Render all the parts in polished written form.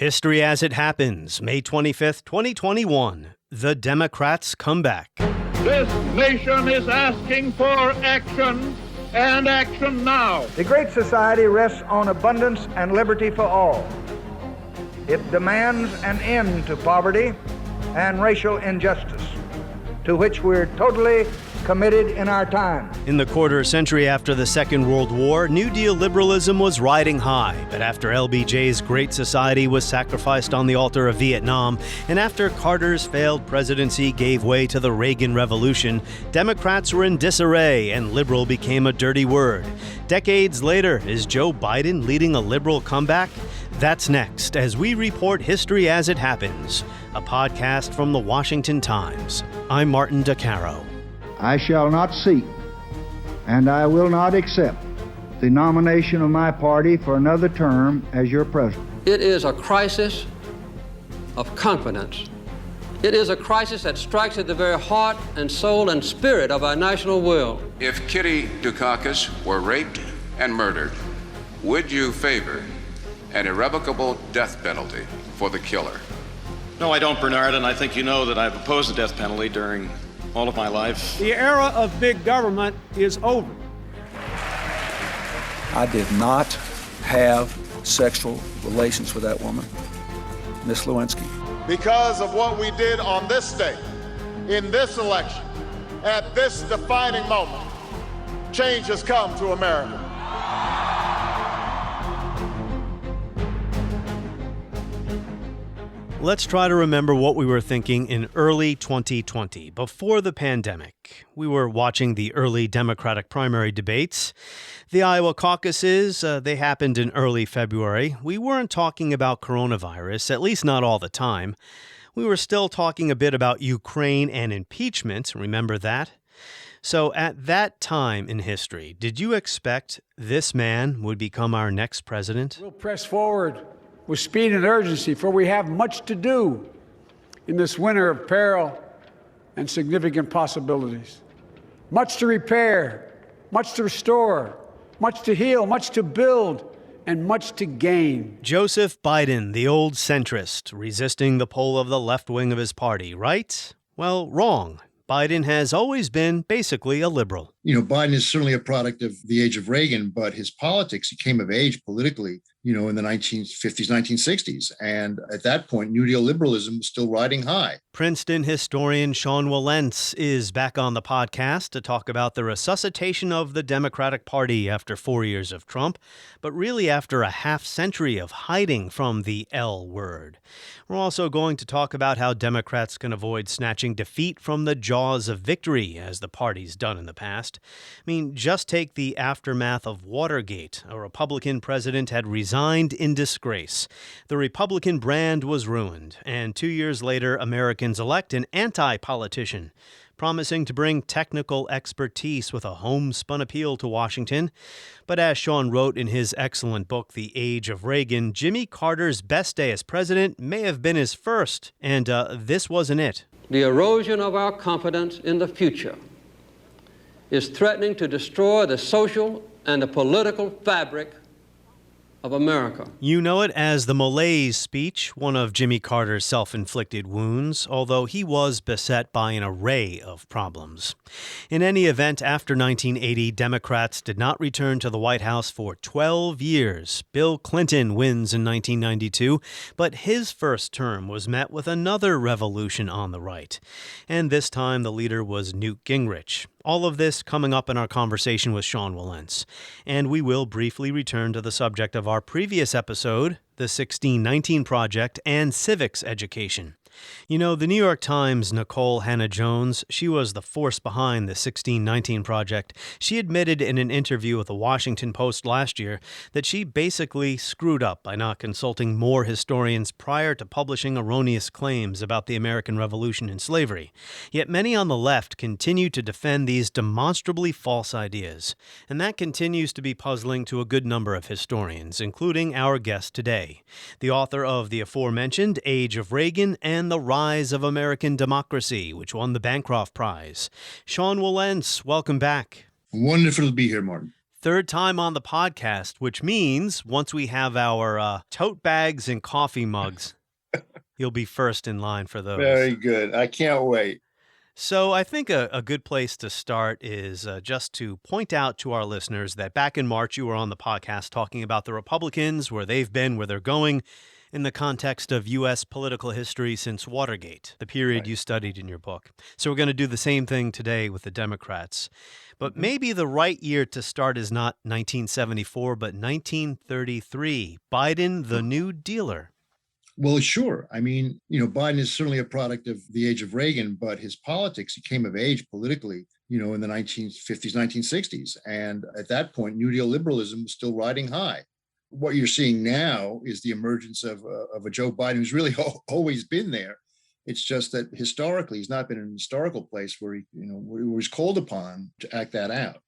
History as it happens, May 25th, 2021. The Democrats come back. This nation is asking for action, and action now. The Great Society rests on abundance and liberty for all. It demands an end to poverty and racial injustice, to which we're totally committed in our time. In the quarter century after the Second World War, New Deal liberalism was riding high. But after LBJ's Great Society was sacrificed on the altar of Vietnam, and after Carter's failed presidency gave way to the Reagan Revolution, Democrats were in disarray and liberal became a dirty word. Decades later, is Joe Biden leading a liberal comeback? That's next as we report History as it happens, a podcast from the Washington Times. I'm Martin DeCaro. I shall not seek, and I will not accept the nomination of my party for another term as your president. It is a crisis of confidence. It is a crisis that strikes at the very heart and soul and spirit of our national will. If Kitty Dukakis were raped and murdered, would you favor an irrevocable death penalty for the killer? No, I don't, Bernard, and I think you know that I've opposed the death penalty during all of my life. The era of big government is over. I did not have sexual relations with that woman, Miss Lewinsky. Because of what we did on this day, in this election, at this defining moment, change has come to America. Let's try to remember what we were thinking in early 2020, before the pandemic. We were watching the early Democratic primary debates. The Iowa caucuses, they happened in early February. We weren't talking about coronavirus, at least not all the time. We were still talking a bit about Ukraine and impeachment. Remember that? So at that time in history, did you expect this man would become our next president? We'll press forward with speed and urgency, for we have much to do in this winter of peril and significant possibilities. Much to repair, much to restore, much to heal, much to build, and much to gain. Joseph Biden, the old centrist, resisting the pull of the left wing of his party, right? Well, wrong. Biden has always been basically a liberal. You know, Biden is certainly a product of the age of Reagan, but his politics, he came of age politically, in the 1950s, 1960s. And at that point, New Deal liberalism was still riding high. Princeton historian Sean Wilentz is back on the podcast to talk about the resuscitation of the Democratic Party after 4 years of Trump, but really after a half century of hiding from the L word. We're also going to talk about how Democrats can avoid snatching defeat from the jaws of victory, as the party's done in the past. I mean, just take the aftermath of Watergate. A Republican president had resigned in disgrace. The Republican brand was ruined, and 2 years later, Americans elect an anti-politician, promising to bring technical expertise with a homespun appeal to Washington. But as Sean wrote in his excellent book, The Age of Reagan, Jimmy Carter's best day as president may have been his first, and this wasn't it. The erosion of our confidence in the future is threatening to destroy the social and the political fabric of America. You know it as the Malaise speech, one of Jimmy Carter's self-inflicted wounds, although he was beset by an array of problems. In any event, after 1980, Democrats did not return to the White House for 12 years. Bill Clinton wins in 1992, but his first term was met with another revolution on the right. And this time the leader was Newt Gingrich. All of this coming up in our conversation with Sean Wilentz. And we will briefly return to the subject of our previous episode, the 1619 Project and civics education. You know, the New York Times' Nicole Hannah-Jones, she was the force behind the 1619 Project. She admitted in an interview with the Washington Post last year that she basically screwed up by not consulting more historians prior to publishing erroneous claims about the American Revolution and slavery. Yet many on the left continue to defend these demonstrably false ideas, and that continues to be puzzling to a good number of historians, including our guest today, the author of the aforementioned Age of Reagan and The Rise of American Democracy, which won the Bancroft Prize. Sean Wilentz, welcome back. Wonderful to be here, Martin. third time on the podcast, which means once we have our tote bags and coffee mugs, you'll be first in line for those. Very good. I can't wait. So I think a good place to start is just to point out to our listeners that back in March, you were on the podcast talking about the Republicans, where they've been, where they're going, in the context of U.S. political history since Watergate, the period you studied in your book. So we're going to do the same thing today with the Democrats. But maybe the right year to start is not 1974, but 1933. Biden, the New Dealer. Well, sure. I mean, Biden is certainly a product of the age of Reagan, but his politics, he came of age politically, in the 1950s, 1960s. And at that point, New Deal liberalism was still riding high. What you're seeing now is the emergence of a Joe Biden who's really always been there. It's just that historically, he's not been in a historical place where where he was called upon to act that out.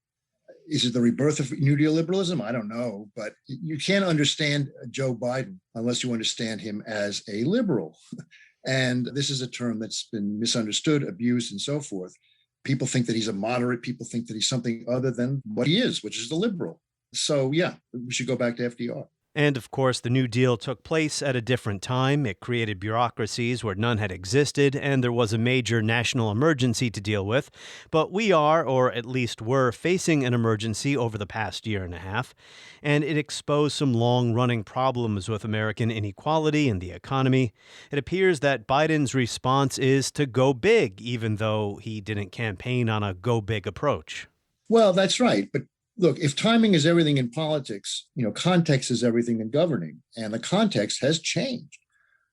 Is it the rebirth of New Deal liberalism? I don't know, but you can't understand Joe Biden unless you understand him as a liberal. And this is a term that's been misunderstood, abused, and so forth. People think that he's a moderate. People think that he's something other than what he is, which is the liberal. So, yeah, we should go back to FDR. And, of course, the New Deal took place at a different time. It created bureaucracies where none had existed, and there was a major national emergency to deal with. But we are, or at least were, facing an emergency over the past year and a half, and it exposed some long-running problems with American inequality and the economy. It appears that Biden's response is to go big, even though he didn't campaign on a go-big approach. Well, that's right. But look, if timing is everything in politics, context is everything in governing, and the context has changed.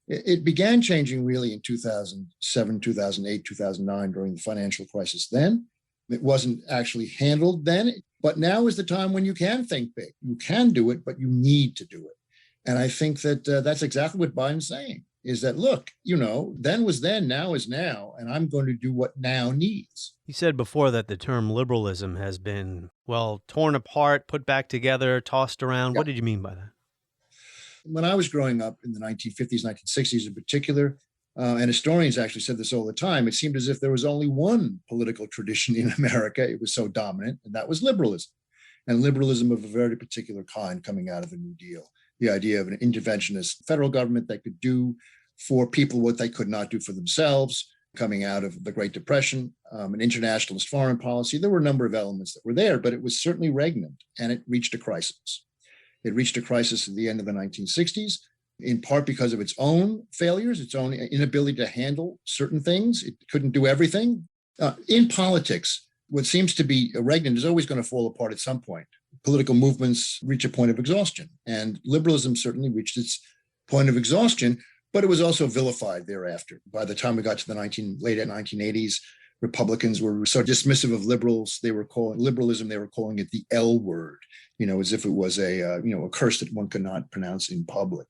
It began changing really in 2007, 2008, 2009 during the financial crisis then. It wasn't actually handled then, but now is the time when you can think big. You can do it, but you need to do it. And I think that that's exactly what Biden's saying, is that, look, then was then, now is now, and I'm going to do what now needs. You said before that the term liberalism has been, torn apart, put back together, tossed around. Yeah. What did you mean by that? When I was growing up in the 1950s, 1960s in particular, and historians actually said this all the time, it seemed as if there was only one political tradition in America. It was so dominant, and that was liberalism. And liberalism of a very particular kind coming out of the New Deal. The idea of an interventionist federal government that could do for people what they could not do for themselves, coming out of the Great Depression, an internationalist foreign policy. There were a number of elements that were there, but it was certainly regnant, and it reached a crisis. It reached a crisis at the end of the 1960s, in part because of its own failures, its own inability to handle certain things. It couldn't do everything. In politics, what seems to be regnant is always going to fall apart at some point. Political movements reach a point of exhaustion, and liberalism certainly reached its point of exhaustion, but it was also vilified thereafter. By the time we got to the late 1980s, Republicans were so dismissive of liberals. They were calling liberalism, they were calling it the L word, as if it was a curse that one could not pronounce in public.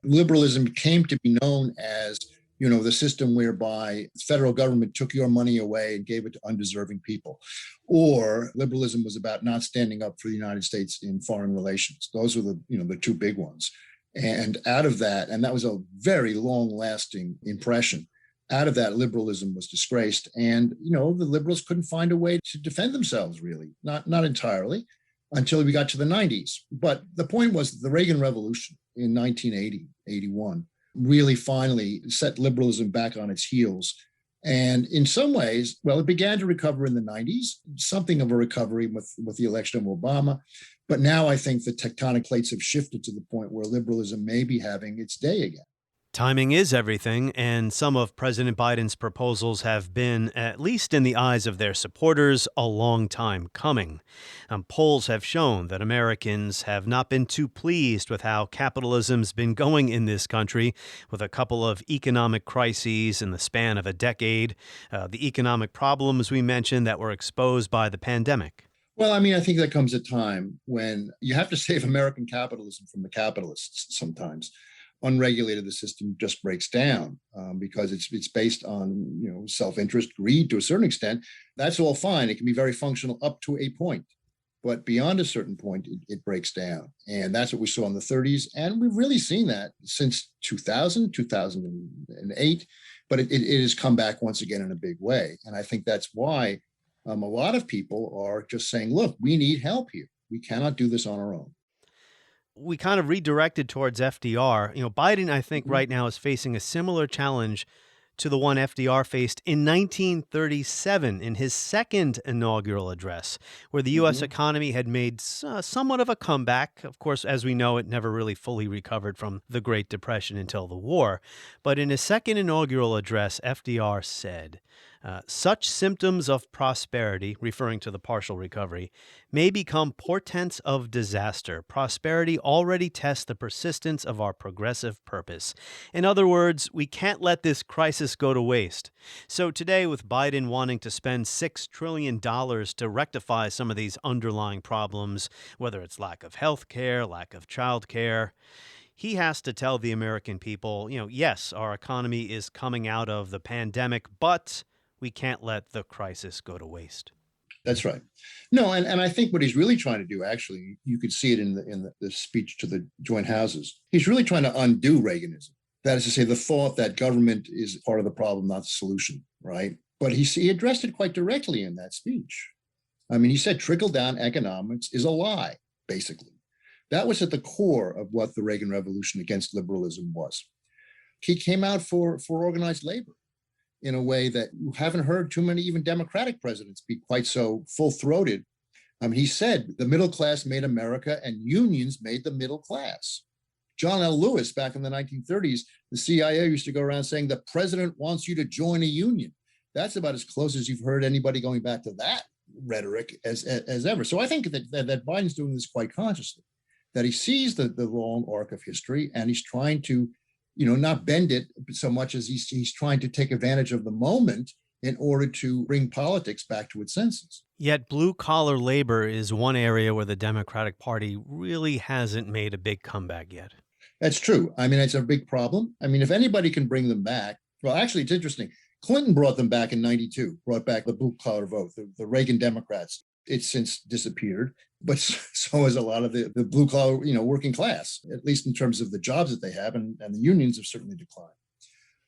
Liberalism came to be known as the system whereby the federal government took your money away and gave it to undeserving people. Or liberalism was about not standing up for the United States in foreign relations. Those were the two big ones. And out of that, and that was a very long-lasting impression, out of that, liberalism was disgraced. And, the liberals couldn't find a way to defend themselves, really, not entirely, until we got to the 90s. But the point was the Reagan Revolution in 1980, 81, really finally set liberalism back on its heels. And in some ways, it began to recover in the 90s, something of a recovery with the election of Obama. But now I think the tectonic plates have shifted to the point where liberalism may be having its day again. Timing is everything, and some of President Biden's proposals have been, at least in the eyes of their supporters, a long time coming. Polls have shown that Americans have not been too pleased with how capitalism's been going in this country, with a couple of economic crises in the span of a decade, the economic problems we mentioned that were exposed by the pandemic. Well, I think that comes a time when you have to save American capitalism from the capitalists sometimes. Unregulated, the system just breaks down because it's based on self-interest, greed to a certain extent. That's all fine. It can be very functional up to a point, but beyond a certain point, it breaks down. And that's what we saw in the 30s. And we've really seen that since 2000, 2008, but it has come back once again in a big way. And I think that's why a lot of people are just saying, look, we need help here. We cannot do this on our own. We kind of redirected towards FDR. Biden, I think, right now is facing a similar challenge to the one FDR faced in 1937 in his second inaugural address, where the U.S. economy had made somewhat of a comeback. Of course, as we know, it never really fully recovered from the Great Depression until the war. But in his second inaugural address, FDR said, such symptoms of prosperity, referring to the partial recovery, may become portents of disaster. Prosperity already tests the persistence of our progressive purpose. In other words, we can't let this crisis go to waste. So today, with Biden wanting to spend $6 trillion to rectify some of these underlying problems, whether it's lack of health care, lack of child care, he has to tell the American people, yes, our economy is coming out of the pandemic, but we can't let the crisis go to waste. That's right. No, and I think what he's really trying to do, actually, you could see it in the speech to the joint houses. He's really trying to undo Reaganism. That is to say, the thought that government is part of the problem, not the solution, right? But he addressed it quite directly in that speech. I mean, he said trickle-down economics is a lie, basically. That was at the core of what the Reagan Revolution against liberalism was. He came out for organized labor in a way that you haven't heard too many even Democratic presidents be quite so full-throated. He said the middle class made America and unions made the middle class. John L. Lewis, back in the 1930s, the CIA used to go around saying the president wants you to join a union. That's about as close as you've heard anybody going back to that rhetoric as ever. So I think that Biden's doing this quite consciously, that he sees the long arc of history and he's trying to not bend it so much as he's trying to take advantage of the moment in order to bring politics back to its senses. Yet blue-collar labor is one area where the Democratic Party really hasn't made a big comeback yet. That's true. I mean, it's a big problem. I mean, if anybody can bring them back, well, actually, it's interesting. Clinton brought them back in 92, brought back the blue-collar vote, the Reagan Democrats. It's since disappeared, but so has a lot of the blue-collar, working class, at least in terms of the jobs that they have, and the unions have certainly declined.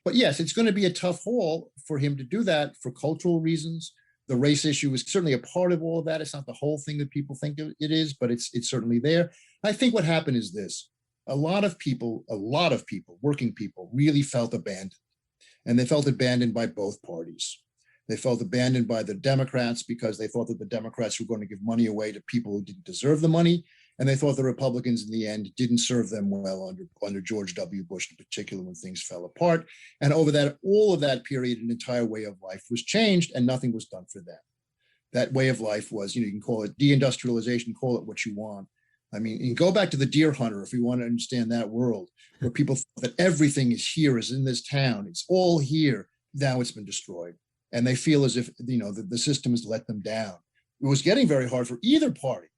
But yes, it's going to be a tough haul for him to do that for cultural reasons. The race issue is certainly a part of all of that. It's not the whole thing that people think it is, but it's certainly there. I think what happened is this. A lot of people, working people, really felt abandoned. And they felt abandoned by both parties. They felt abandoned by the Democrats because they thought that the Democrats were going to give money away to people who didn't deserve the money. And they thought the Republicans in the end didn't serve them well under George W. Bush in particular when things fell apart. And over all of that period, an entire way of life was changed and nothing was done for them. That way of life was, you can call it deindustrialization, call it what you want. I mean, you can go back to the deer hunter if you want to understand that world where people thought that everything is in this town. It's all here. Now it's been destroyed. And they feel as if, the system has let them down. It was getting very hard for either party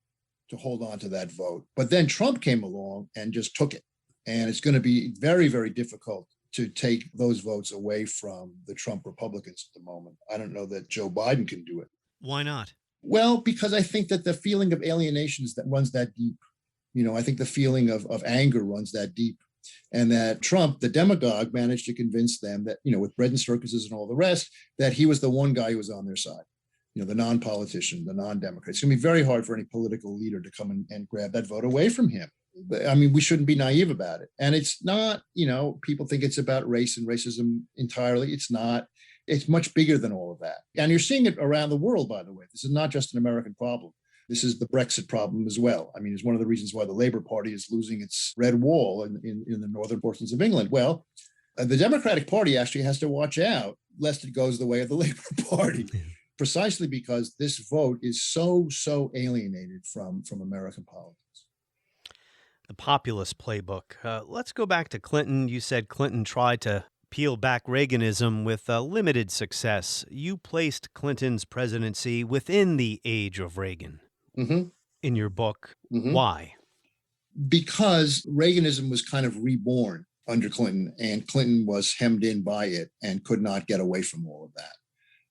to hold on to that vote. But then Trump came along and just took it. And it's going to be very, very difficult to take those votes away from the Trump Republicans at the moment. I don't know that Joe Biden can do it. Why not? Well, because I think that the feeling of alienation runs that deep. I think the feeling of anger runs that deep. And that Trump, the demagogue, managed to convince them that, with bread and circuses and all the rest, that he was the one guy who was on their side, the non-politician, the non-Democrat. It's going to be very hard for any political leader to come and grab that vote away from him. I mean, we shouldn't be naive about it. And it's not, people think it's about race and racism entirely. It's not. It's much bigger than all of that. And you're seeing it around the world, by the way. This is not just an American problem. This is the Brexit problem as well. I mean, it's one of the reasons why the Labour Party is losing its red wall in the northern portions of England. Well, the Democratic Party actually has to watch out lest it goes the way of the Labour Party, precisely because this vote is so alienated from American politics. The Populist Playbook. Let's go back to Clinton. You said Clinton tried to peel back Reaganism with limited success. You placed Clinton's presidency within the age of Reagan. Mm-hmm. In your book. Mm-hmm. Why? Because Reaganism was kind of reborn under Clinton, and Clinton was hemmed in by it and could not get away from all of that.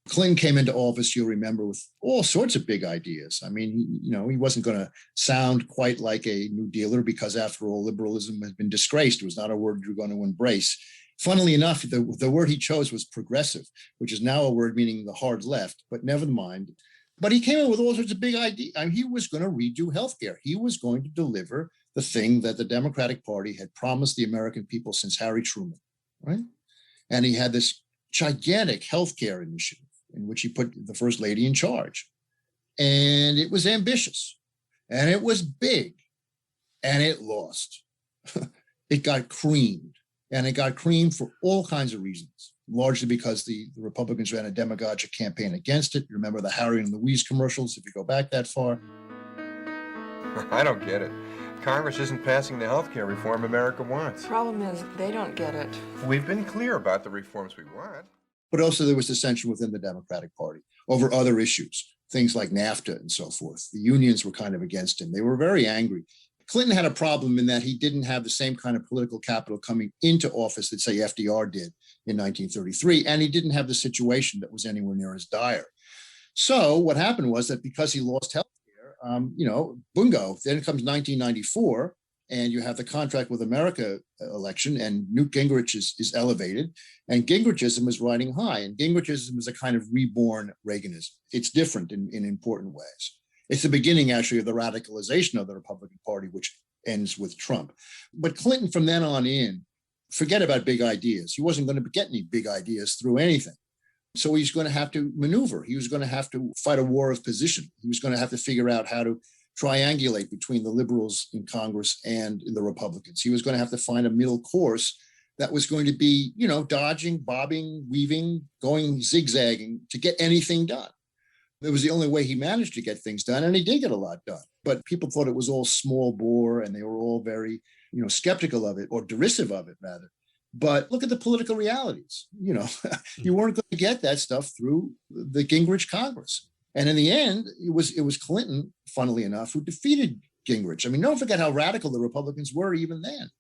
Clinton came into office, you'll remember, with all sorts of big ideas. I mean, he wasn't going to sound quite like a New Dealer because, after all, liberalism has been disgraced. It was not a word you're going to embrace. Funnily enough, the word he chose was progressive, which is now a word meaning the hard left. But never mind. But he came in with all sorts of big ideas. I mean, he was going to redo healthcare. He was going to deliver the thing that the Democratic Party had promised the American people since Harry Truman, right? And he had this gigantic healthcare initiative in which he put the First Lady in charge. And it was ambitious, and it was big, and it lost. It got creamed, and it got creamed for all kinds of reasons, largely because the Republicans ran a demagogic campaign against it. You remember the Harry and Louise commercials, if you go back that far. I don't get it. Congress isn't passing the health care reform America wants. Problem is, they don't get it. We've been clear about the reforms we want. But also there was dissension within the Democratic Party over other issues, things like NAFTA and so forth. The unions were kind of against him. They were very angry. Clinton had a problem in that he didn't have the same kind of political capital coming into office that, say, FDR did in 1933, and he didn't have the situation that was anywhere near as dire. So what happened was that because he lost health care, bungo, then comes 1994, and you have the Contract with America election, and Newt Gingrich is elevated, and Gingricism is riding high, and Gingricism is a kind of reborn Reaganism. It's different in important ways. It's the beginning, actually, of the radicalization of the Republican Party, which ends with Trump. But Clinton, from then on in, forget about big ideas. He wasn't going to get any big ideas through anything. So he's going to have to maneuver. He was going to have to fight a war of position. He was going to have to figure out how to triangulate between the liberals in Congress and the Republicans. He was going to have to find a middle course that was going to be, dodging, bobbing, weaving, going zigzagging to get anything done. It was the only way he managed to get things done, and he did get a lot done. But people thought it was all small bore, and they were all very, skeptical of it, or derisive of it, rather. But look at the political realities. You weren't going to get that stuff through the Gingrich Congress. And in the end, it was Clinton, funnily enough, who defeated Gingrich. I mean, don't forget how radical the Republicans were even then.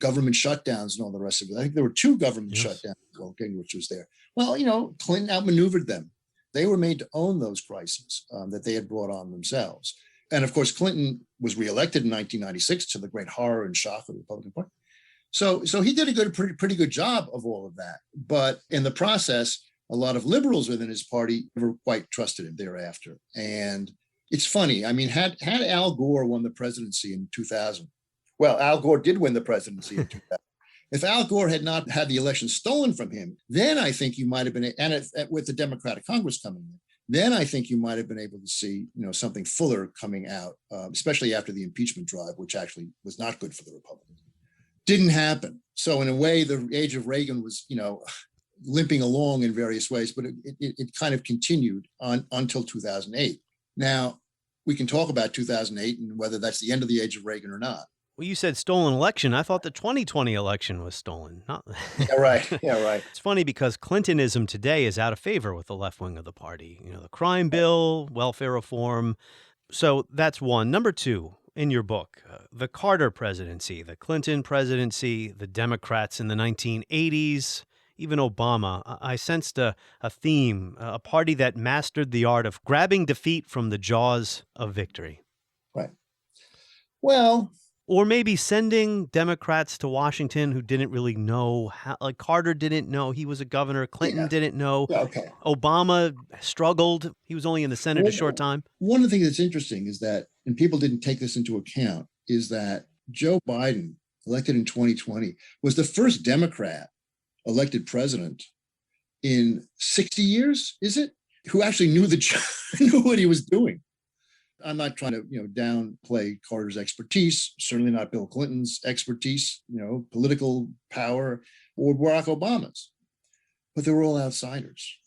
Government shutdowns and all the rest of it. I think there were 2 government shutdowns while Gingrich was there. Well, Clinton outmaneuvered them. They were made to own those crises that they had brought on themselves. And of course, Clinton was reelected in 1996 to the great horror and shock of the Republican Party. So he did a pretty good job of all of that. But in the process, a lot of liberals within his party never quite trusted him thereafter. And it's funny. I mean, had Al Gore won the presidency in 2000, well, Al Gore did win the presidency in 2000. If Al Gore had not had the election stolen from him, then I think you might have been, and with the Democratic Congress coming in, then I think you might have been able to see, something fuller coming out, especially after the impeachment drive, which actually was not good for the Republicans. Didn't happen. So in a way, the age of Reagan was, limping along in various ways, but it kind of continued on until 2008. Now, we can talk about 2008 and whether that's the end of the age of Reagan or not. Well, you said stolen election. I thought the 2020 election was stolen. Yeah, right. Yeah, right. It's funny because Clintonism today is out of favor with the left wing of the party. The crime bill, welfare reform. So that's one. Number 2, in your book, the Carter presidency, the Clinton presidency, the Democrats in the 1980s, even Obama. I sensed a theme, a party that mastered the art of grabbing defeat from the jaws of victory. Right. Well, or maybe sending Democrats to Washington who didn't really know how, like Carter didn't know he was a governor. Clinton didn't know. Okay. Obama struggled. He was only in the Senate a short time. One of the things that's interesting is that, and people didn't take this into account, is that Joe Biden, elected in 2020, was the first Democrat elected president in 60 years, is it? Who actually knew knew what he was doing. I'm not trying to, downplay Carter's expertise, certainly not Bill Clinton's expertise, political power, or Barack Obama's. But they were all outsiders.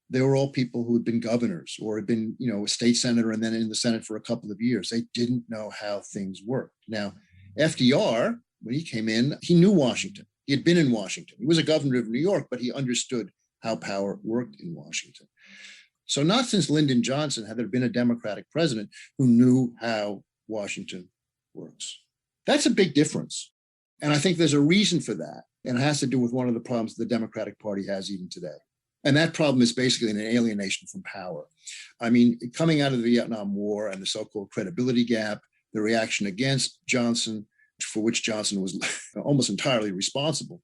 They were all people who had been governors or had been, a state senator and then in the Senate for a couple of years. They didn't know how things worked. Now, FDR, when he came in, he knew Washington. He had been in Washington. He was a governor of New York, but he understood how power worked in Washington. So not since Lyndon Johnson had there been a Democratic president who knew how Washington works. That's a big difference. And I think there's a reason for that. And it has to do with one of the problems the Democratic Party has even today. And that problem is basically an alienation from power. I mean, coming out of the Vietnam War and the so-called credibility gap, the reaction against Johnson, for which Johnson was almost entirely responsible.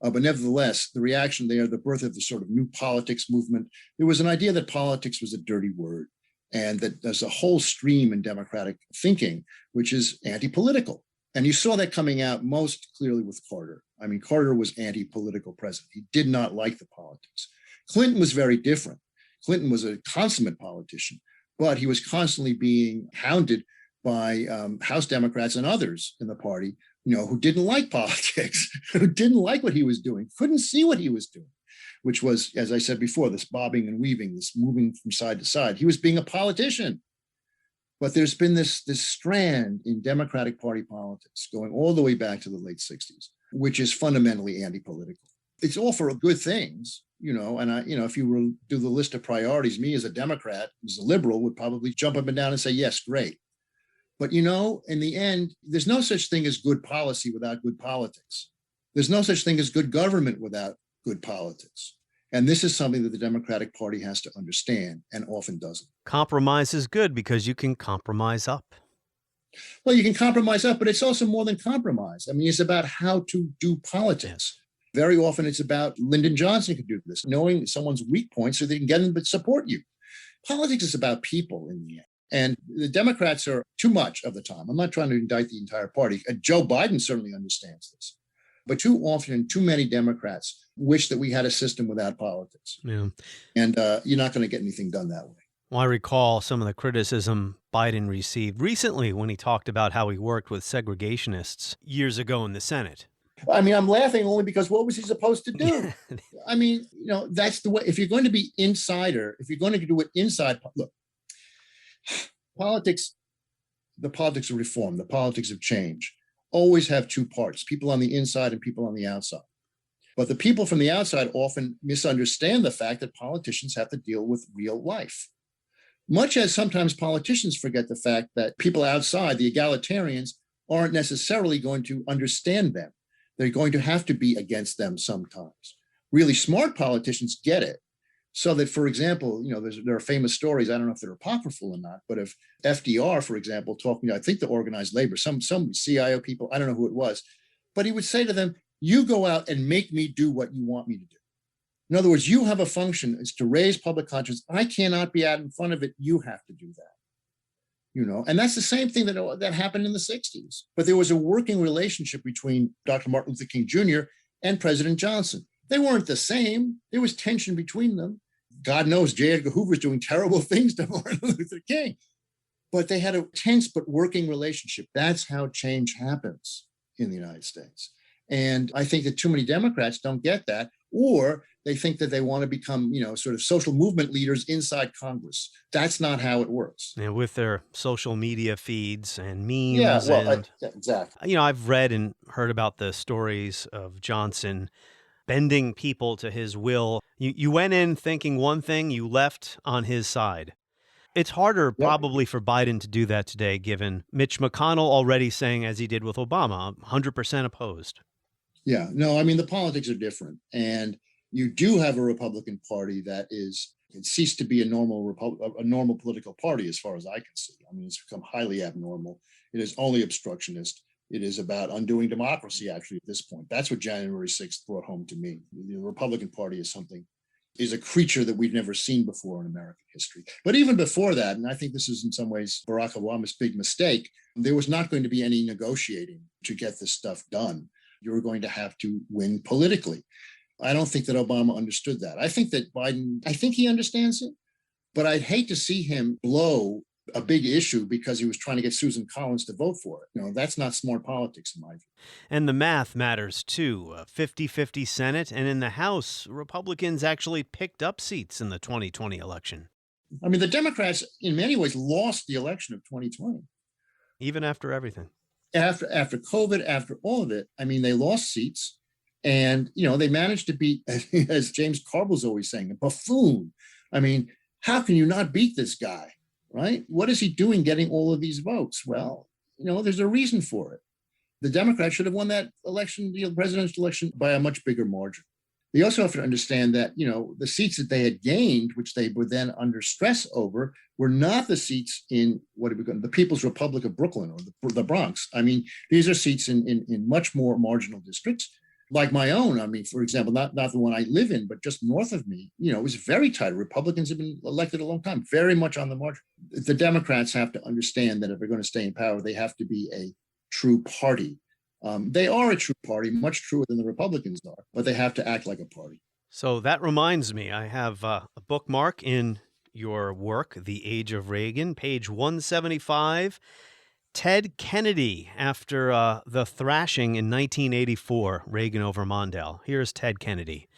But nevertheless, the reaction there, the birth of the sort of new politics movement, there was an idea that politics was a dirty word. And that there's a whole stream in Democratic thinking, which is anti-political. And you saw that coming out most clearly with Carter. I mean, Carter was anti-political president. He did not like the politics. Clinton was very different. Clinton was a consummate politician, but he was constantly being hounded by House Democrats and others in the party, who didn't like politics, who didn't like what he was doing, couldn't see what he was doing, which was, as I said before, this bobbing and weaving, this moving from side to side. He was being a politician. But there's been this strand in Democratic Party politics going all the way back to the late 60s, which is fundamentally anti-political. It's all for good things, and if you were to do the list of priorities, me as a Democrat, as a liberal, would probably jump up and down and say, yes, great. But, in the end, there's no such thing as good policy without good politics. There's no such thing as good government without good politics. And this is something that the Democratic Party has to understand and often doesn't. Compromise is good because you can compromise up. Well, you can compromise up, but it's also more than compromise. I mean, it's about how to do politics. Very often it's about, Lyndon Johnson could do this, knowing someone's weak points so they can get them to support you. Politics is about people in the end. And the Democrats are too much of the time. I'm not trying to indict the entire party. Joe Biden certainly understands this. But too often, too many Democrats wish that we had a system without politics. Yeah. And you're not going to get anything done that way. Well, I recall some of the criticism Biden received recently when he talked about how he worked with segregationists years ago in the Senate. I mean, I'm laughing only because what was he supposed to do? I mean, that's the way. If you're going to be insider, if you're going to do it inside, look, politics, the politics of reform, the politics of change, always have two parts, people on the inside and people on the outside. But the people from the outside often misunderstand the fact that politicians have to deal with real life. Much as sometimes politicians forget the fact that people outside, the egalitarians, aren't necessarily going to understand them. They're going to have to be against them sometimes. Really smart politicians get it. So that, for example, there are famous stories, I don't know if they're apocryphal or not, but if FDR, for example, talking to, I think the organized labor, some CIO people, I don't know who it was, but he would say to them, you go out and make me do what you want me to do. In other words, you have a function is to raise public conscience. I cannot be out in front of it. You have to do that. And that's the same thing that happened in the 60s. But there was a working relationship between Dr. Martin Luther King Jr. and President Johnson. They weren't the same. There was tension between them. God knows J. Edgar Hoover was doing terrible things to Martin Luther King. But they had a tense but working relationship. That's how change happens in the United States. And I think that too many Democrats don't get that, or they think that they want to become, sort of social movement leaders inside Congress. That's not how it works. Yeah, with their social media feeds and memes. Yeah, exactly. I've read and heard about the stories of Johnson bending people to his will. You went in thinking one thing, you left on his side. It's harder probably for Biden to do that today, given Mitch McConnell already saying, as he did with Obama, 100% opposed. Yeah, no, I mean, the politics are different. And you do have a Republican Party that it ceased to be a normal political party as far as I can see. I mean, it's become highly abnormal. It is only obstructionist. It is about undoing democracy, actually, at this point. That's what January 6th brought home to me. The Republican Party is a creature that we've never seen before in American history. But even before that, and I think this is in some ways Barack Obama's big mistake, there was not going to be any negotiating to get this stuff done. You were going to have to win politically. I don't think that Obama understood that. I think that Biden, he understands it, but I'd hate to see him blow a big issue because he was trying to get Susan Collins to vote for it. That's not smart politics in my view. And the math matters too. 50-50 Senate, and in the House, Republicans actually picked up seats in the 2020 election. I mean, the Democrats in many ways lost the election of 2020. Even after everything. After COVID, after all of it, I mean, they lost seats and, they managed to beat, as James Carball's always saying, a buffoon. I mean, how can you not beat this guy? Right? What is he doing getting all of these votes? Well, there's a reason for it. The Democrats should have won that election, the presidential election, by a much bigger margin. They also have to understand that, the seats that they had gained, which they were then under stress over, were not the seats in the People's Republic of Brooklyn or the Bronx. I mean, these are seats in much more marginal districts. like my own. I mean, for example, not the one I live in, but just north of me, it was very tight. Republicans have been elected a long time, very much on the margin. The Democrats have to understand that if they're going to stay in power, they have to be a true party. They are a true party, much truer than the Republicans are, but they have to act like a party. So that reminds me, I have a bookmark in your work, The Age of Reagan, page 175. Ted Kennedy, after the thrashing in 1984, Reagan over Mondale. Here's Ted Kennedy.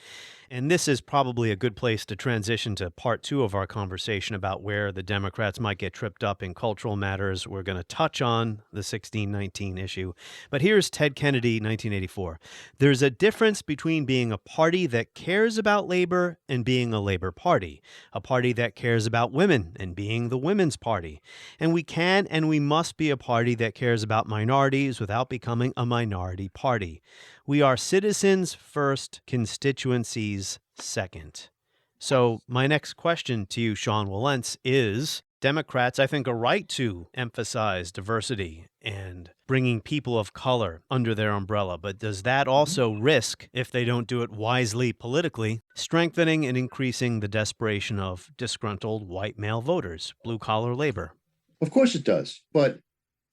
And this is probably a good place to transition to part two of our conversation about where the Democrats might get tripped up in cultural matters. We're going to touch on the 1619 issue. But here's Ted Kennedy, 1984. There's a difference between being a party that cares about labor and being a labor party, a party that cares about women and being the women's party. And we can and we must be a party that cares about minorities without becoming a minority party. We are citizens first, constituencies second. So my next question to you, Sean Wilentz, is Democrats, I think, are right to emphasize diversity and bringing people of color under their umbrella. But does that also risk, if they don't do it wisely politically, strengthening and increasing the desperation of disgruntled white male voters, blue-collar labor? Of course it does. But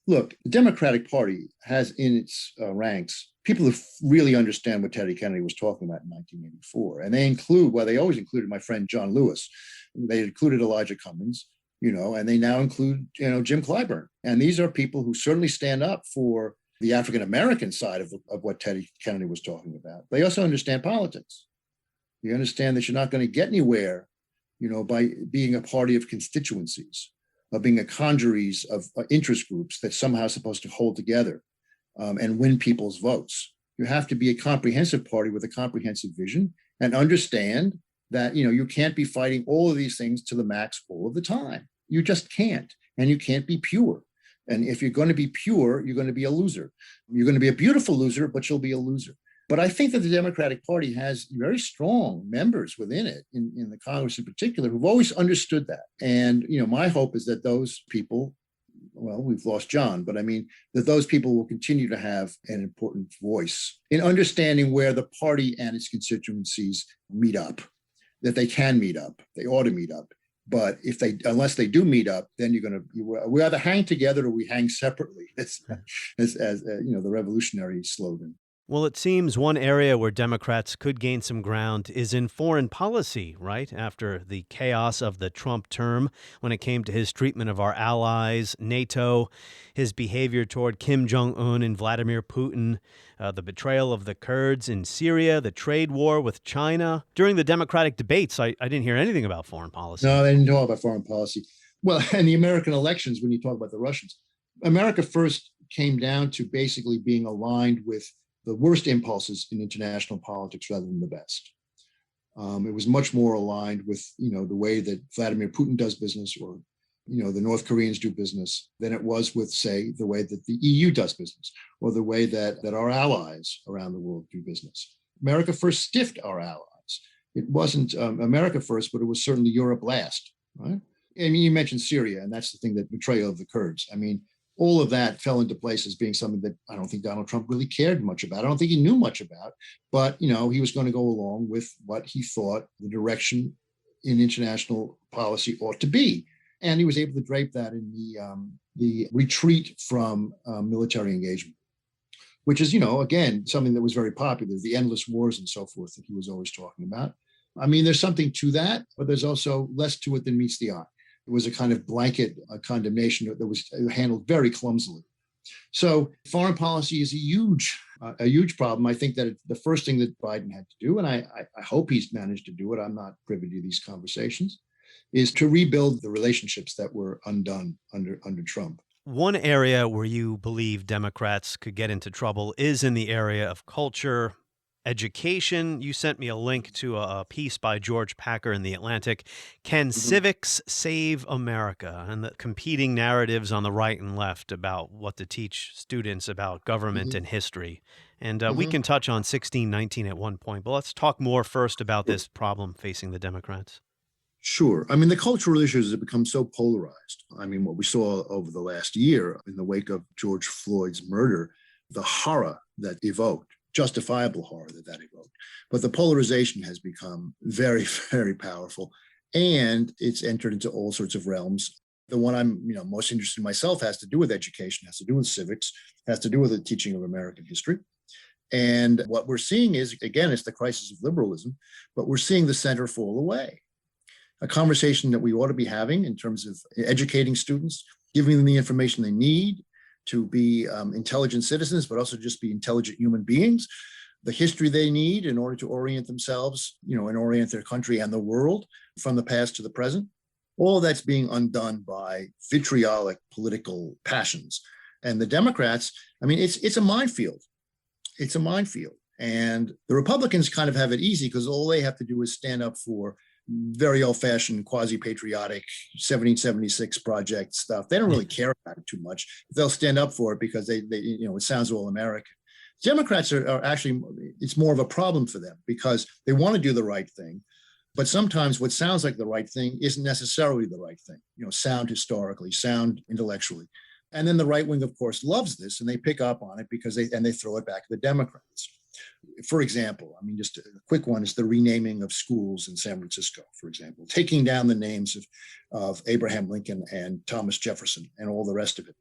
look, the Democratic Party has in its ranks people who really understand what Teddy Kennedy was talking about in 1984. And they include, well, they always included my friend John Lewis. They included Elijah Cummings, and they now include, Jim Clyburn. And these are people who certainly stand up for the African-American side of what Teddy Kennedy was talking about. They also understand politics. They understand that you're not going to get anywhere, by being a party of constituencies, of being a congeries of interest groups that somehow supposed to hold together and win people's votes. You have to be a comprehensive party with a comprehensive vision and understand that, you can't be fighting all of these things to the max all of the time. You just can't. And you can't be pure. And if you're going to be pure, you're going to be a loser. You're going to be a beautiful loser, but you'll be a loser. But I think that the Democratic Party has very strong members within it, in the Congress in particular, who've always understood that. And, my hope is that those people, well, we've lost John, but I mean, that those people will continue to have an important voice in understanding where the party and its constituencies meet up, that they can meet up, they ought to meet up. But unless they do meet up, then we either hang together or we hang separately, as the revolutionary slogan. Well, it seems one area where Democrats could gain some ground is in foreign policy, right? After the chaos of the Trump term, when it came to his treatment of our allies, NATO, his behavior toward Kim Jong-un and Vladimir Putin, the betrayal of the Kurds in Syria, the trade war with China. During the Democratic debates, I didn't hear anything about foreign policy. No, they didn't talk about foreign policy. Well, and the American elections, when you talk about the Russians, America first came down to basically being aligned with the worst impulses in international politics rather than the best. It was much more aligned with, the way that Vladimir Putin does business or, the North Koreans do business than it was with, say, the way that the EU does business or the way that our allies around the world do business. America first stiffed our allies. It wasn't America first, but it was certainly Europe last, right? And you mentioned Syria, and that's the thing, that betrayal of the Kurds. I mean, all of that fell into place as being something that I don't think Donald Trump really cared much about. I don't think he knew much about, but, he was going to go along with what he thought the direction in international policy ought to be. And he was able to drape that in the retreat from military engagement, which is, again, something that was very popular, the endless wars and so forth that he was always talking about. I mean, there's something to that, but there's also less to it than meets the eye. It was a kind of blanket condemnation that was handled very clumsily. So foreign policy is a huge problem. I think that the first thing that Biden had to do, and I hope he's managed to do it, I'm not privy to these conversations, is to rebuild the relationships that were undone under Trump. One area where you believe Democrats could get into trouble is in the area of culture, education. You sent me a link to a piece by George Packer in The Atlantic, Can Civics Save America? And the competing narratives on the right and left about what to teach students about government and history. And we can touch on 1619 at one point, but let's talk more first about this problem facing the Democrats. Sure. I mean, the cultural issues have become so polarized. I mean, what we saw over the last year in the wake of George Floyd's murder, the horror that evoked, justifiable horror that evoked. But the polarization has become very, very powerful, and it's entered into all sorts of realms. The one I'm most interested in myself has to do with education, has to do with civics, has to do with the teaching of American history. And what we're seeing is, again, it's the crisis of liberalism, but we're seeing the center fall away. A conversation that we ought to be having in terms of educating students, giving them the information they need to be intelligent citizens, but also just be intelligent human beings, the history they need in order to orient themselves, and orient their country and the world from the past to the present. All that's being undone by vitriolic political passions. And the Democrats, it's a minefield. It's a minefield. And the Republicans kind of have it easy because all they have to do is stand up for very old-fashioned, quasi-patriotic 1776 project stuff. They don't really care about it too much. They'll stand up for it because they it sounds all American. Democrats are actually, it's more of a problem for them because they want to do the right thing. But sometimes what sounds like the right thing isn't necessarily the right thing, sound historically, sound intellectually. And then the right wing, of course, loves this, and they pick up on it because they throw it back to the Democrats. For example, just a quick one is the renaming of schools in San Francisco, for example, taking down the names of Abraham Lincoln and Thomas Jefferson and all the rest of it.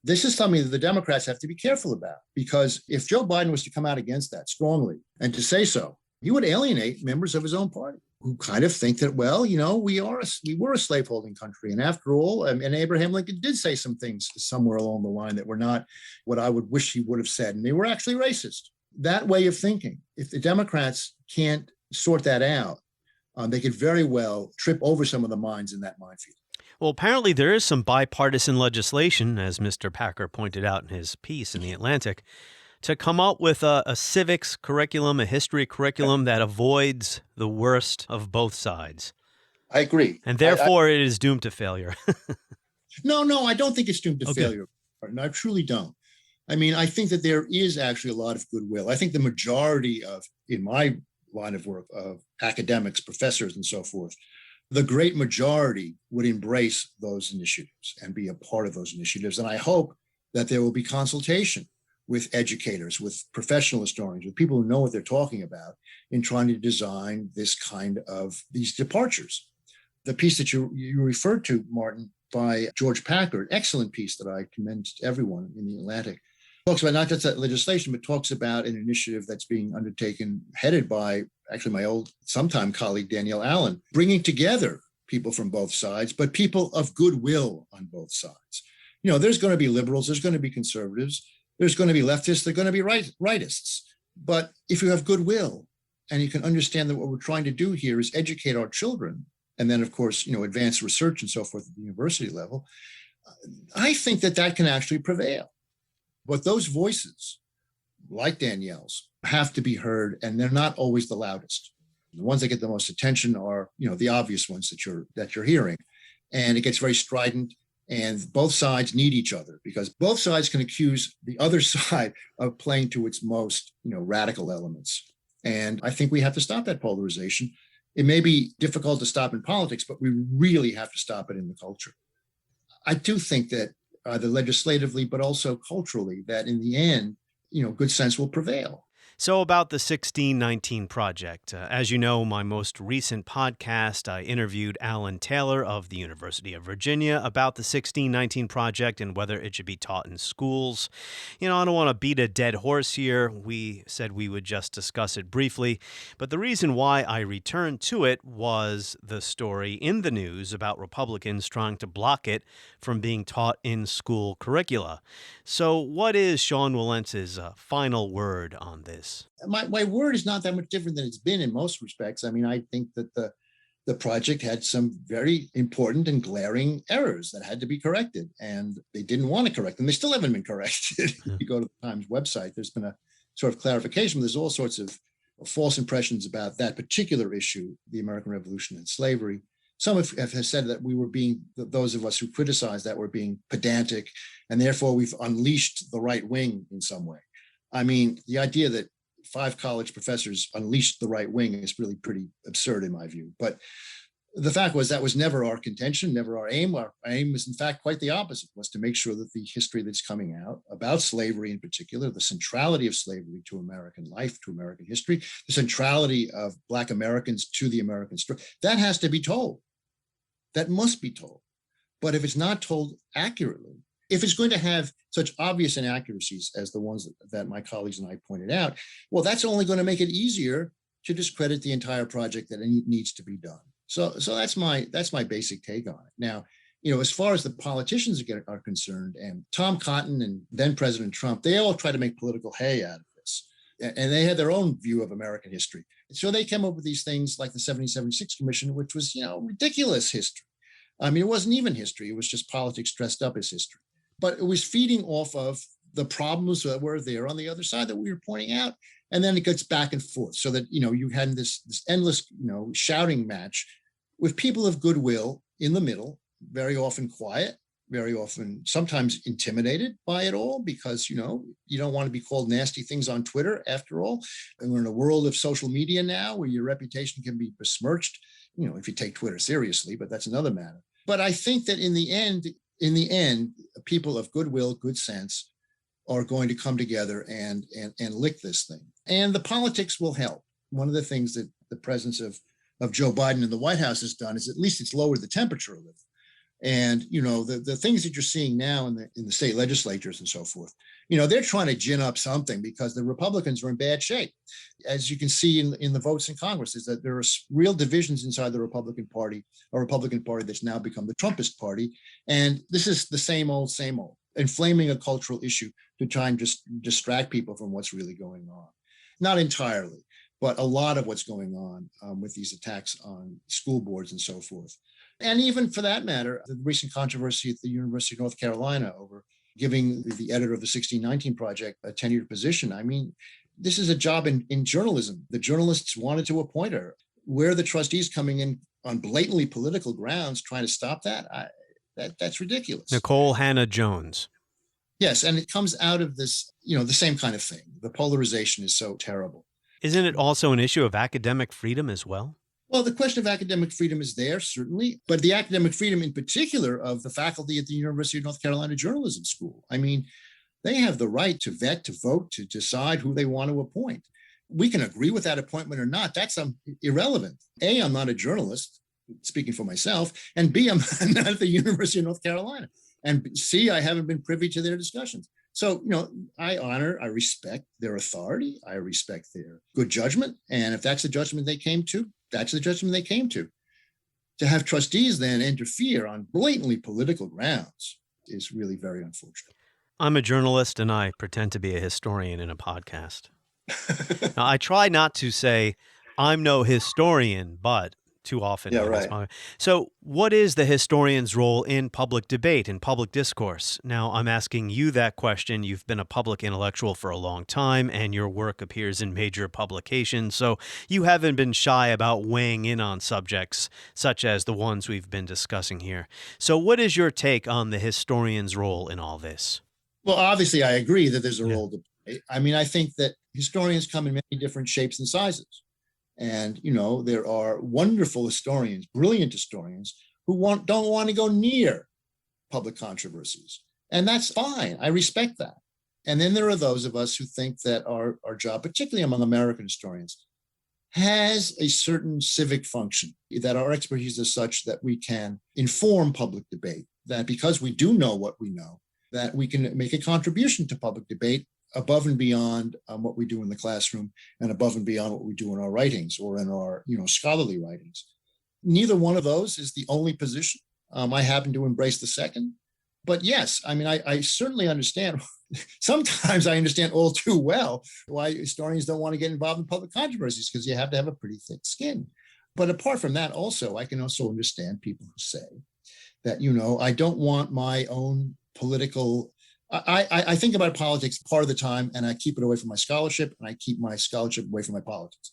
This is something that the Democrats have to be careful about, because if Joe Biden was to come out against that strongly and to say so, he would alienate members of his own party who kind of think that, we were a slaveholding country. And after all, and Abraham Lincoln did say some things somewhere along the line that were not what I would wish he would have said. And they were actually racist. That way of thinking, if the Democrats can't sort that out, they could very well trip over some of the minds in that minefield. Well, apparently there is some bipartisan legislation, as Mr. Packer pointed out in his piece in The Atlantic, to come up with a civics curriculum, a history curriculum that avoids the worst of both sides. I agree. And therefore, it is doomed to failure. No, I don't think it's doomed to failure. No, I truly don't. I think that there is actually a lot of goodwill. I think the majority in my line of work, of academics, professors, and so forth, the great majority would embrace those initiatives and be a part of those initiatives. And I hope that there will be consultation with educators, with professional historians, with people who know what they're talking about in trying to design this kind of these departures. The piece that you referred to, Martin, by George Packer, excellent piece that I commend to everyone in The Atlantic, talks about not just that legislation, but talks about an initiative that's being undertaken, headed by actually my old sometime colleague, Danielle Allen, bringing together people from both sides, but people of goodwill on both sides. There's going to be liberals, there's going to be conservatives, there's going to be leftists, there's going to be rightists. But if you have goodwill and you can understand that what we're trying to do here is educate our children, and then, of course, advance research and so forth at the university level, I think that can actually prevail. But those voices, like Danielle's, have to be heard, and they're not always the loudest. The ones that get the most attention are, the obvious ones that you're hearing. And it gets very strident, and both sides need each other, because both sides can accuse the other side of playing to its most, radical elements. And I think we have to stop that polarization. It may be difficult to stop in politics, but we really have to stop it in the culture. I do think that either legislatively, but also culturally, that in the end, good sense will prevail. So about the 1619 Project. As you know, my most recent podcast, I interviewed Alan Taylor of the University of Virginia about the 1619 Project and whether it should be taught in schools. I don't want to beat a dead horse here. We said we would just discuss it briefly. But the reason why I returned to it was the story in the news about Republicans trying to block it from being taught in school curricula. So what is Sean Wilentz's final word on this? My word is not that much different than it's been in most respects. I think that the project had some very important and glaring errors that had to be corrected, and they didn't want to correct them. They still haven't been corrected. If you go to the Times website, there's been a sort of clarification. There's all sorts of false impressions about that particular issue, the American Revolution and slavery. Some have said that those of us who criticize that were being pedantic, and therefore we've unleashed the right wing in some way. The idea that 5 college professors unleashed the right wing is really pretty absurd in my view. But The fact was that was never our contention, never our aim. Our aim was, in fact, quite the opposite, was to make sure that the history that's coming out about slavery in particular, the centrality of slavery to American life, to American history, the centrality of Black Americans to the American story, that has to be told. That must be told. But if it's not told accurately, if it's going to have such obvious inaccuracies as the ones that my colleagues and I pointed out, well, that's only going to make it easier to discredit the entire project that needs to be done. So that's my basic take on it. Now, as far as the politicians are concerned, and Tom Cotton and then President Trump, they all try to make political hay out of this. And they had their own view of American history. So they came up with these things like the 1776 Commission, which was, ridiculous history. I mean, it wasn't even history. It was just politics dressed up as history. But it was feeding off of the problems that were there on the other side that we were pointing out. And then it gets back and forth so that, you had this endless, shouting match with people of goodwill in the middle, very often quiet, very often sometimes intimidated by it all because, you don't want to be called nasty things on Twitter after all. And we're in a world of social media now where your reputation can be besmirched, if you take Twitter seriously, but that's another matter. But I think that in the end, people of goodwill, good sense, are going to come together and lick this thing. And the politics will help. One of the things that the presence of Joe Biden in the White House has done is at least it's lowered the temperature a little. And, the things that you're seeing now in the state legislatures and so forth, they're trying to gin up something because the Republicans are in bad shape. As you can see in the votes in Congress, is that there are real divisions inside the Republican Party, a Republican Party that's now become the Trumpist Party. And this is the same old, inflaming a cultural issue to try and just distract people from what's really going on. Not entirely, but a lot of what's going on with these attacks on school boards and so forth. And even for that matter, the recent controversy at the University of North Carolina over giving the editor of the 1619 Project a tenured position. I mean, this is a job in journalism. The journalists wanted to appoint her. Where the trustees coming in on blatantly political grounds trying to stop that, that's ridiculous. Nicole Hannah Jones. Yes, and it comes out of this, the same kind of thing. The polarization is so terrible. Isn't it also an issue of academic freedom as well? Well, the question of academic freedom is there, certainly, but the academic freedom in particular of the faculty at the University of North Carolina Journalism School. I mean, they have the right to vet, to vote, to decide who they want to appoint. We can agree with that appointment or not. That's irrelevant. A, I'm not a journalist, speaking for myself, and B, I'm not at the University of North Carolina. And C, I haven't been privy to their discussions. So, I respect their authority. I respect their good judgment. And if that's the judgment they came to, that's the judgment they came to. To have trustees then interfere on blatantly political grounds is really very unfortunate. I'm a journalist and I pretend to be a historian in a podcast. Now, I try not to say, I'm no historian, but too often. Yeah, right. So what is the historian's role in public debate, in public discourse? Now, I'm asking you that question. You've been a public intellectual for a long time, and your work appears in major publications, so you haven't been shy about weighing in on subjects such as the ones we've been discussing here. So what is your take on the historian's role in all this? Well, obviously, I agree that there's a role to play. I mean, I think that historians come in many different shapes and sizes. And, there are wonderful historians, brilliant historians who don't want to go near public controversies. And that's fine. I respect that. And then there are those of us who think that our job, particularly among American historians, has a certain civic function, that our expertise is such that we can inform public debate, that because we do know what we know, that we can make a contribution to public debate above and beyond what we do in the classroom and above and beyond what we do in our writings or in our, scholarly writings. Neither one of those is the only position. I happen to embrace the second. But yes, I mean, I certainly understand. Sometimes I understand all too well why historians don't want to get involved in public controversies, because you have to have a pretty thick skin. But apart from that, also, I can also understand people who say that, I don't want my own political. I think about politics part of the time, and I keep it away from my scholarship, and I keep my scholarship away from my politics.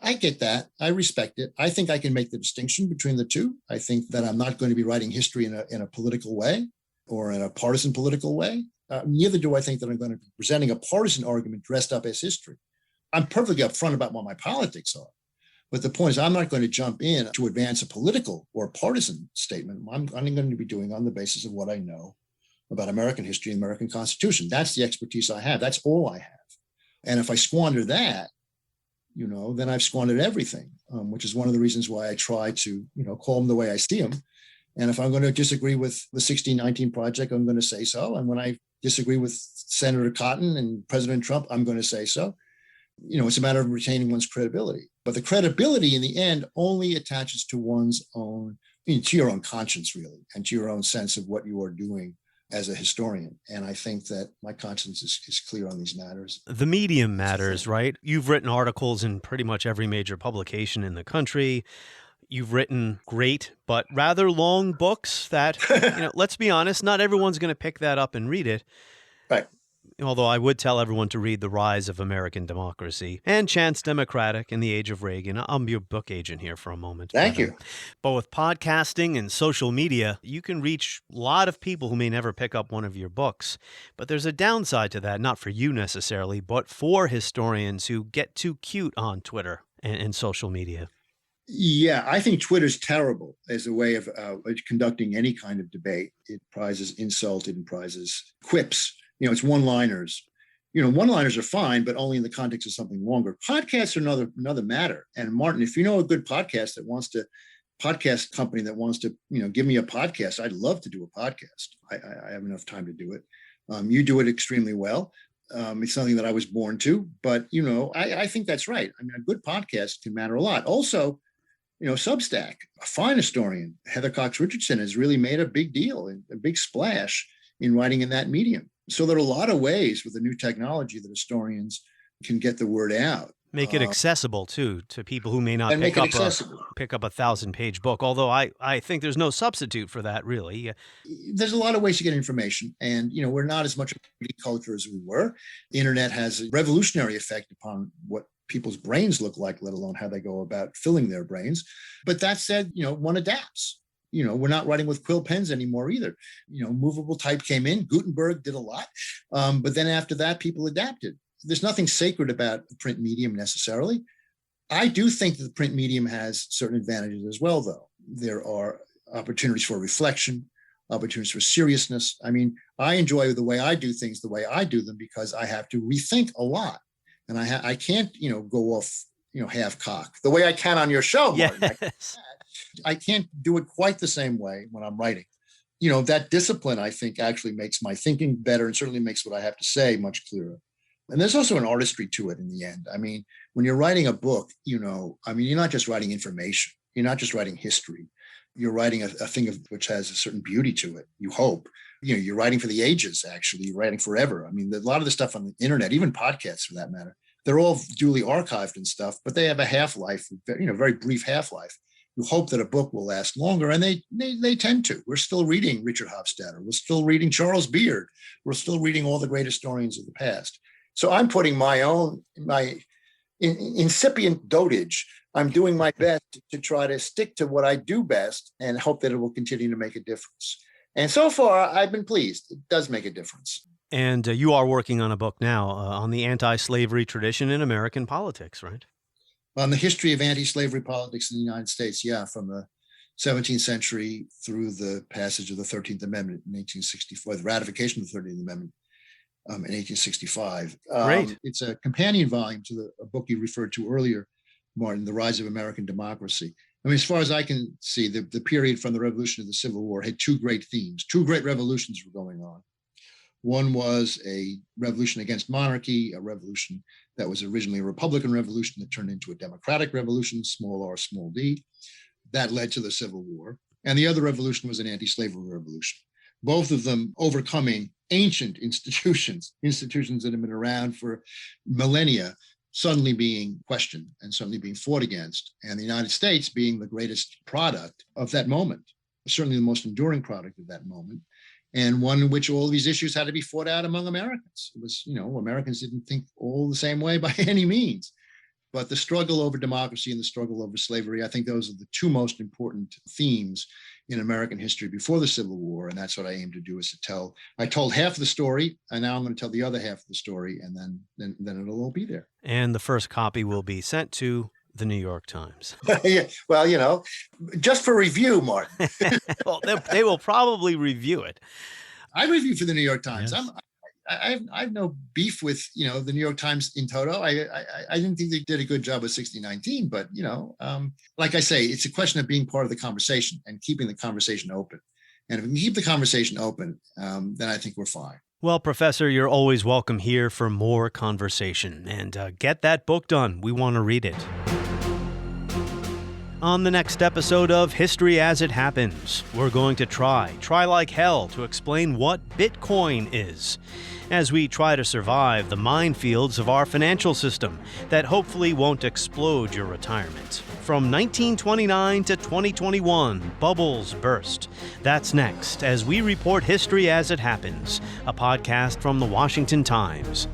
I get that. I respect it. I think I can make the distinction between the two. I think that I'm not going to be writing history in a political way or in a partisan political way. Neither do I think that I'm going to be presenting a partisan argument dressed up as history. I'm perfectly upfront about what my politics are. But the point is, I'm not going to jump in to advance a political or partisan statement. I'm going to be doing on the basis of what I know about American history and American Constitution. That's the expertise I have. That's all I have. And if I squander that, then I've squandered everything, which is one of the reasons why I try to, call them the way I see them. And if I'm going to disagree with the 1619 Project, I'm going to say so. And when I disagree with Senator Cotton and President Trump, I'm going to say so. It's a matter of retaining one's credibility. But the credibility in the end only attaches to one's own, to your own conscience, really, and to your own sense of what you are doing as a historian. And I think that my conscience is clear on these matters. The medium matters, right? You've written articles in pretty much every major publication in the country. You've written great, but rather long books that, let's be honest, not everyone's going to pick that up and read it. Right. Although I would tell everyone to read The Rise of American Democracy and Chance Democratic in the Age of Reagan. I'll be your book agent here for a moment. Thank you. But with podcasting and social media, you can reach a lot of people who may never pick up one of your books. But there's a downside to that, not for you necessarily, but for historians who get too cute on Twitter and social media. Yeah, I think Twitter's terrible as a way of conducting any kind of debate. It prizes insult, it prizes quips. It's one-liners. One-liners are fine, but only in the context of something longer. Podcasts are another matter. And Martin, if you know a good podcast company that wants to, give me a podcast, I'd love to do a podcast. I have enough time to do it. You do it extremely well. It's something that I was born to, but, I think that's right. I mean, a good podcast can matter a lot. Also, Substack, a fine historian, Heather Cox Richardson, has really made a big deal and a big splash in writing in that medium. So there are a lot of ways with the new technology that historians can get the word out. Make it accessible, too, to people who may not pick up a 1,000-page book, although I think there's no substitute for that, really. There's a lot of ways to get information, and, we're not as much a reading culture as we were. The internet has a revolutionary effect upon what people's brains look like, let alone how they go about filling their brains. But that said, one adapts. We're not writing with quill pens anymore either. Movable type came in. Gutenberg did a lot. But then after that, people adapted. There's nothing sacred about the print medium necessarily. I do think that the print medium has certain advantages as well, though. There are opportunities for reflection, opportunities for seriousness. I mean, I enjoy the way I do things the way I do them because I have to rethink a lot. And I can't, go off, half cock the way I can on your show, Martin. Yes. I can't do it quite the same way when I'm writing. That discipline, I think, actually makes my thinking better and certainly makes what I have to say much clearer. And there's also an artistry to it in the end. I mean, when you're writing a book, you're not just writing information. You're not just writing history. You're writing a thing which has a certain beauty to it, you hope. You're writing for the ages, actually. You're writing forever. I mean, a lot of the stuff on the internet, even podcasts for that matter, they're all duly archived and stuff, but they have a half-life, very brief half-life. You hope that a book will last longer, and they tend to. We're still reading Richard Hofstadter. We're still reading Charles Beard. We're still reading all the great historians of the past. So I'm putting my incipient dotage. I'm doing my best to try to stick to what I do best and hope that it will continue to make a difference. And so far, I've been pleased. It does make a difference. And you are working on a book now on the anti-slavery tradition in American politics, right? On the history of anti-slavery politics in the United States, from the 17th century through the passage of the 13th Amendment in 1864, the ratification of the 13th Amendment in 1865. Great. It's a companion volume to a book you referred to earlier, Martin, The Rise of American Democracy. I mean, as far as I can see, the period from the Revolution to the Civil War had two great themes. Two great revolutions were going on. One was a revolution against monarchy, a revolution that was originally a Republican revolution that turned into a Democratic revolution, small r, small d. That led to the Civil War. And the other revolution was an anti-slavery revolution. Both of them overcoming ancient institutions that have been around for millennia, suddenly being questioned and suddenly being fought against, and the United States being the greatest product of that moment, certainly the most enduring product of that moment, and one in which all these issues had to be fought out among Americans. It was, Americans didn't think all the same way by any means. But the struggle over democracy and the struggle over slavery, I think those are the two most important themes in American history before the Civil War. And that's what I aim to do, is to tell. I told half the story, and now I'm going to tell the other half of the story, and then it'll all be there. And the first copy will be sent to the New York Times? Yeah, well, just for review, Martin. Well, they will probably review it. I review for the New York Times. Yes. I have no beef with the New York Times in toto. I didn't think they did a good job with 1619, but like I say, it's a question of being part of the conversation and keeping the conversation open. And if we can keep the conversation open, then I think we're fine. Well, Professor, you're always welcome here for more conversation. And get that book done. We want to read it. On the next episode of History as It Happens, we're going to try like hell to explain what Bitcoin is, as we try to survive the minefields of our financial system that hopefully won't explode your retirement. From 1929 to 2021, bubbles burst. That's next as we report History as It Happens, a podcast from the Washington Times.